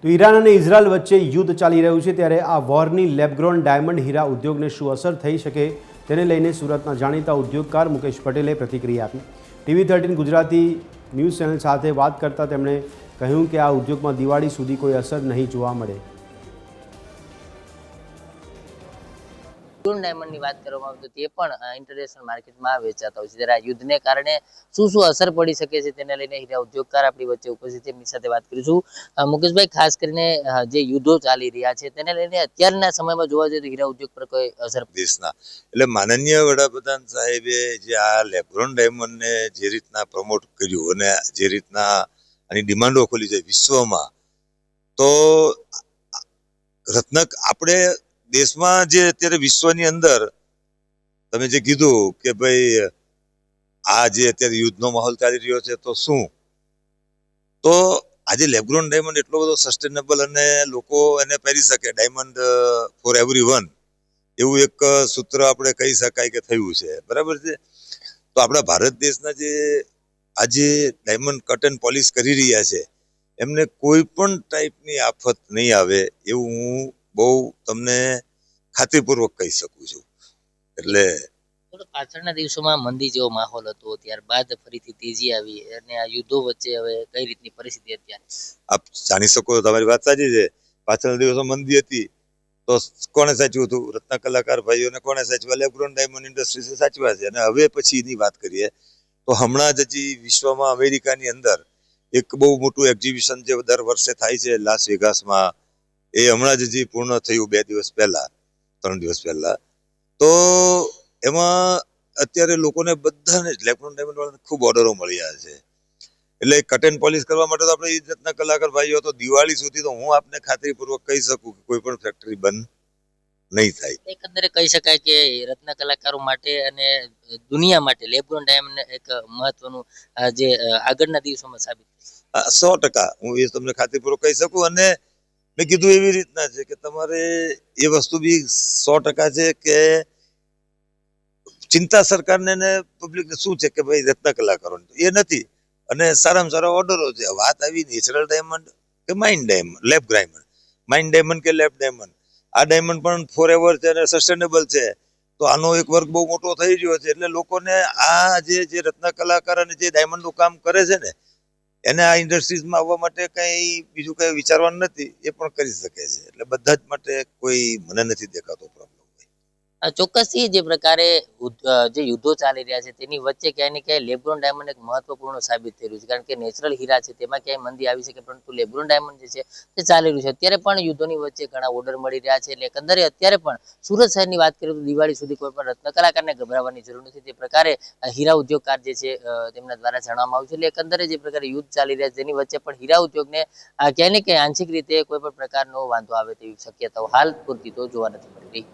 તો ઈરાન અને ઇઝરાયલ વચ્ચે યુદ્ધ ચાલી રહ્યું છે ત્યારે આ વોરની લેબગ્રોન ડાયમંડ હીરા ઉદ્યોગને શું અસર થઈ શકે તેને લઈને સુરતના જાણીતા ઉદ્યોગકાર મુકેશ પટેલે પ્રતિક્રિયા આપી। TV13 ગુજરાતી ન્યૂઝ ચેનલ સાથે વાત કરતાં તેમણે કહ્યું કે આ ઉદ્યોગમાં દિવાળી સુધી કોઈ અસર નહીં જોવા મળે। ડાયમંડ ની વાત કરવામાં આવે તો તે પણ ઇન્ટરનેશનલ માર્કેટમાં વેચાતા હોય છે। ત્યારે આ યુદ્ધને કારણે શું શું અસર પડી શકે છે તેને લઈને હીરા ઉદ્યોગકાર આપણી વચ્ચે ઉપસ્થિત છે, એમની સાથે વાત કરીશું। મુકેશભાઈ, ખાસ કરીને જે યુદ્ધો ચાલી રહ્યા છે તેને લઈને અત્યારના સમયમાં જોવા જઈએ તો હીરા ઉદ્યોગ પર કોઈ અસર દેશના એટલે માનનીય વડાપ્રધાન સાહેબે જે આ લેબ્રોન ડાયમંડને જે રીતના પ્રમોટ કર્યું અને જે રીતના આની ડિમાન્ડો ખોલી છે વિશ્વમાં, તો રત્ન આપણે દેશમાં જે અત્યારે વિશ્વની અંદર તમે જે કીધું કે ભાઈ આ જે અત્યારે યુદ્ધનો માહોલ ચાલી રહ્યો છે તો શું, તો આજે લેબ્રોન ડાયમંડ એટલો બધો સસ્ટેનેબલ અને લોકો એને પહેરી શકે, ડાયમંડ ફોર એવરીવન એવું એક સૂત્ર આપણે કહી શકાય કે થયું છે, બરાબર છે। તો આપણા ભારત દેશના જે આજે ડાયમંડ કટ એન્ડ પોલિશ કરી રહ્યા છે એમને કોઈ પણ ટાઈપની આફત નહીં આવે એવું હું બહુ તમને ખાતરીપૂર્વક કહી શકું છું। એટલે પાછળના દિવસોમાં મંદી જેવો માહોલ હતો, ત્યારબાદ ફરીથી તેજી આવી અને આ યુદ્ધો વચ્ચે હવે કઈ રીતની પરિસ્થિતિ અત્યારે આપ જાણી શકો, તમારી વાત સાચી છે। પાછળના દિવસો મંદી હતી તો કોણે સાચવ્યું હતું? રત્ન કલાકાર ભાઈઓને કોણે સાચવ્યા? લેબ્રોન ડાયમંડ ઇન્ડસ્ટ્રીઝે સાચવ્યા છે। અને હવે પછીની વાત કરીએ તો હમણાં જ હજી વિશ્વમાં અમેરિકાની અંદર એક બહુ મોટું એક્ઝિબિશન જે દર વર્ષે થાય છે લાસ વેગાસમાં, એ હમણાં જ હજી પૂર્ણ થયું 2 દિવસ પહેલા, 3 દિવસ પહેલા। તો એમાં અત્યારે લોકોને બધાને લેબ્રોન ડાયમંડ વાળાને ખૂબ ઓર્ડરો મળ્યા છે। એટલે કટ એન્ડ પોલિશ કરવા માટે તો આપણે એ રીતના કલાકાર ભાઈઓ તો દિવાળી સુધી તો હું આપને ખાતરીપૂર્વક કહી શકું કે કોઈ પણ ફેક્ટરી બંધ નહીં થાય। એકંદરે કહી શકાય કે રત્ન કલાકારો માટે અને દુનિયા માટે લેબ્રોન ડાયમંડ એક મહત્વનું જે આગળના દિવસોમાં સાબિત 100% હું એ તમને ખાતરીપૂર્વક કહી શકું। અને મેં કીધું એવી રીતના છે કે તમારે એ વસ્તુ બી 100% છે કે ચિંતા સરકારને ને પબ્લિકને શું છે કે ભાઈ રત્ન કલાકારોને એ નથી, અને સારામાં સારા ઓર્ડરો છે। વાત આવી નેચરલ ડાયમંડ કે mind diamond, lab diamond, mind diamond કે લેબ ડાયમંડ, આ ડાયમંડ પણ ફોરએવર છે અને સસ્ટેનેબલ છે। તો આનો એક વર્ગ બહુ મોટો થઈ રહ્યો છે, એટલે લોકોને આ જે રત્ન કલાકાર અને જે ડાયમંડનું કામ કરે છે ને એને આ ઇન્ડસ્ટ્રીઝમાં આવવા માટે કઈ બીજું કઈ વિચારવાનું નથી, એ પણ કરી શકે છે। એટલે બધા જ માટે કોઈ મને નથી દેખાતો પ્રોબ્લેમ। ચોક્કસથી જે પ્રકારે જે યુદ્ધો ચાલી રહ્યા છે તેની વચ્ચે ક્યાંય ને ક્યાંય લેબ્રોન ડાયમંડ એક મહત્વપૂર્ણ સાબિત થઈ રહ્યું છે, કારણ કે નેચરલ હીરા છે તેમાં ક્યાંય મંદી આવી શકે, પરંતુ લેબ્રોન ડાયમંડ જે છે તે ચાલી રહ્યું છે। અત્યારે પણ યુદ્ધોની વચ્ચે ઘણા ઓર્ડર મળી રહ્યા છે, એટલે એકંદરે અત્યારે પણ સુરત શહેરની વાત કરીએ તો દિવાળી સુધી કોઈ પણ રત્ન કલાકારને ગભરાવાની જરૂર નથી। તે પ્રકારે હીરા ઉદ્યોગકાર જે છે તેમના દ્વારા જણાવવામાં આવ્યું છે। એટલે એકંદરે જે પ્રકારે યુદ્ધ ચાલી રહ્યા છે તેની વચ્ચે પણ હીરા ઉદ્યોગને ક્યાંય ને ક્યાંય આંશિક રીતે કોઈ પણ પ્રકારનો વાંધો આવે તેવી શક્યતાઓ હાલ પૂરતી તો જોવા નથી મળી રહી।